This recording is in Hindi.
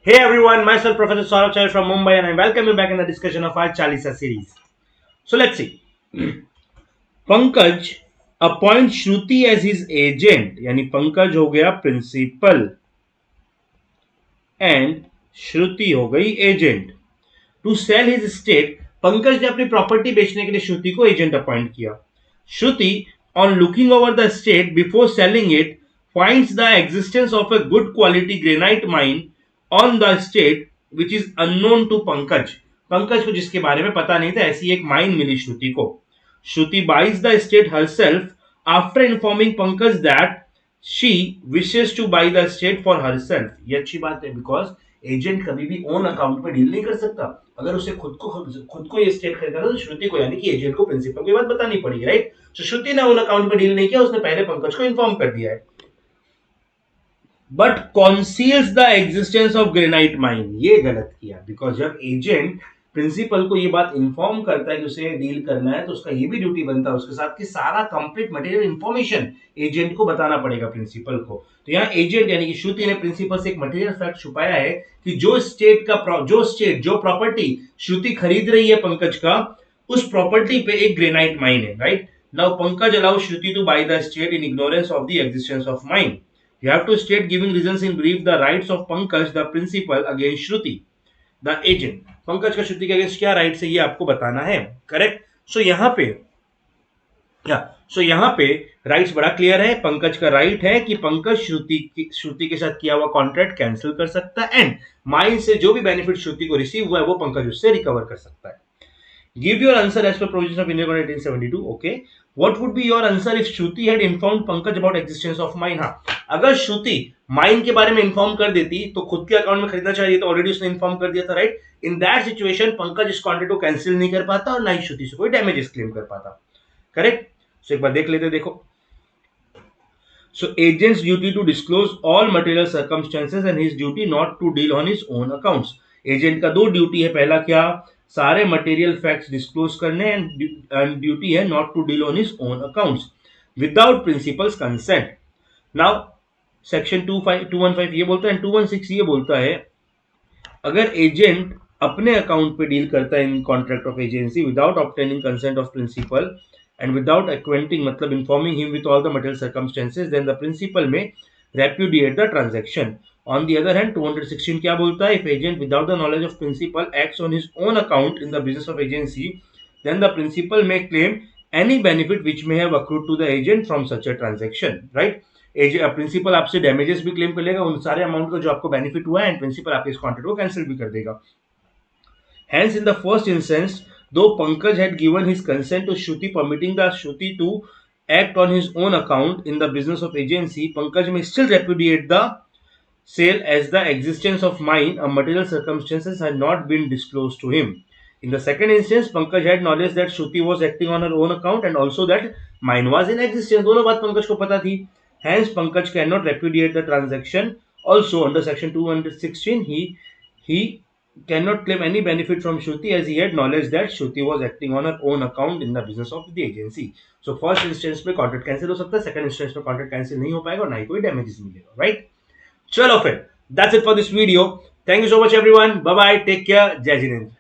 Hey everyone, myself Professor Saurabh Chai from Mumbai and I welcome you back in the discussion of our Chalisa series. So let's see. Pankaj appoint Shruti as his agent यानी पंकज हो गया प्रिंसिपल एंड श्रुति हो गई agent to sell his estate. Pankaj ने अपनी प्रॉपर्टी बेचने के लिए श्रुति को एजेंट अपॉइंट किया. Shruti on looking over the state before selling it finds the existence of a good quality granite mine on the state which is unknown to Pankaj. Pankaj को जिसके बारे में पता नहीं था ऐसी एक माइन मिली श्रुति को. श्रुति buys the estate herself after informing Pankaj that she wishes to buy the estate for herself. ये अच्छी बात है बिकॉज एजेंट कभी भी ओन अकाउंट पे डील नहीं कर सकता. अगर उसे खुद को ये स्टेट खरीदना तो श्रुति को यानी कि एजेंट को प्रिंसिपल को बात बतानी पड़ेगी, राइट. तो श्रुति ने ओन अकाउंट पे डील नहीं किया, उसने पहले पंकज को इन्फॉर्म कर दिया है. But conceals the existence of granite mine. ये गलत किया बिकॉज जब एजेंट प्रिंसिपल को ये बात इन्फॉर्म करता है कि उसे डील करना है तो उसका ये भी ड्यूटी बनता है उसके साथ कि सारा कंप्लीट मटेरियल इंफॉर्मेशन एजेंट को बताना पड़ेगा प्रिंसिपल को. तो यहाँ एजेंट यानी कि श्रुति ने प्रिंसिपल से एक मटेरियल फैक्ट छुपाया है कि जो प्रॉपर्टी श्रुति खरीद रही है पंकज का, उस प्रॉपर्टी पे एक ग्रेनाइट माइन है, right. Now Pankaj allow Shruti to buy the estate in ignorance of the existence of mine. You have to state giving reasons in brief the rights of Pankaj, the principal, against Shruti, the agent. Pankaj का श्रुति के अगेंस्ट क्या राइट्स है ये आपको बताना है, करेक्ट. सो यहाँ पे राइट्स बड़ा क्लियर है. पंकज का राइट है कि पंकज श्रुति के साथ किया हुआ कॉन्ट्रैक्ट कैंसिल कर सकता है एंड माइन से जो भी बेनिफिट श्रुति को रिसीव हुआ है वो पंकज उससे रिकवर कर सकता है. Give your answer as per provisions of Indian Code 1872. Okay. What would be your answer if Shruti had informed Pankaj about existence of mine? हाँ, अगर श्रुति माइन के बारे में इन्फॉर्म कर देती तो खुद के अकाउंट में खरीदना चाहिए तो ऑलरेडी उसने इन्फॉर्म कर दिया था, right. In that situation Pankaj इस कॉन्ट्रैक्ट को कैंसिल नहीं कर पाता और ना ही श्रुति से कोई डैमेजेस क्लेम कर पाता, करेक्ट. सो एक बार देख लेते, देखो. So agent's duty to disclose all material circumstances and his duty not to deal on his own accounts. Agent का दो ड्यूटी है. पहला क्या, सारे मटेरियल फैक्ट्स डिस्क्लोज करने एंड ड्यूटी है not to deal on his own accounts without principal's consent. Now section 215 ये बोलता है, 216 ये बोलता है अगर एजेंट अपने अकाउंट पे डील करता है in contract of agency without obtaining consent of principal and without acquainting मतलब informing him with all the material circumstances, then the principal may repudiate the transaction. On the other hand, 216 क्या बोलता है, if agent without the knowledge of principal acts on his own account in the business of agency, then the principal may claim any benefit which may have accrued to the agent from such a transaction, right. Principal आपसे डैमेजेस भी क्लेम कर लेगा उन सारे अमाउंट का जो आपको बेनिफिट हुआ है एंड प्रिंसिपल आपके इस कॉन्ट्रैक्ट को कैंसिल भी कर देगा. Hence, in the first instance, though Pankaj had given his consent to Shruti, permitting the Shruti to act on his own account in the business of agency, Pankaj may still repudiate the sale as the existence of mine or material circumstances had not been disclosed to him. In the second instance, Pankaj had knowledge that Shruti was acting on her own account and also that mine was in existence. दोनों बात पंकज को पता थी. Hence, Pankaj cannot repudiate the transaction. Also, under section 216, he cannot claim any benefit from Shruti as he had knowledge that Shruti was acting on her own account in the business of the agency. So first instance में contract cancel हो सकता है, second instance में contract cancel नहीं हो पाएगा और ना ही कोई damages मिलेगा, right? चलो फिर, that's it for this video. Thank you so much everyone. Bye bye. Take care. जय जिनेंद्र.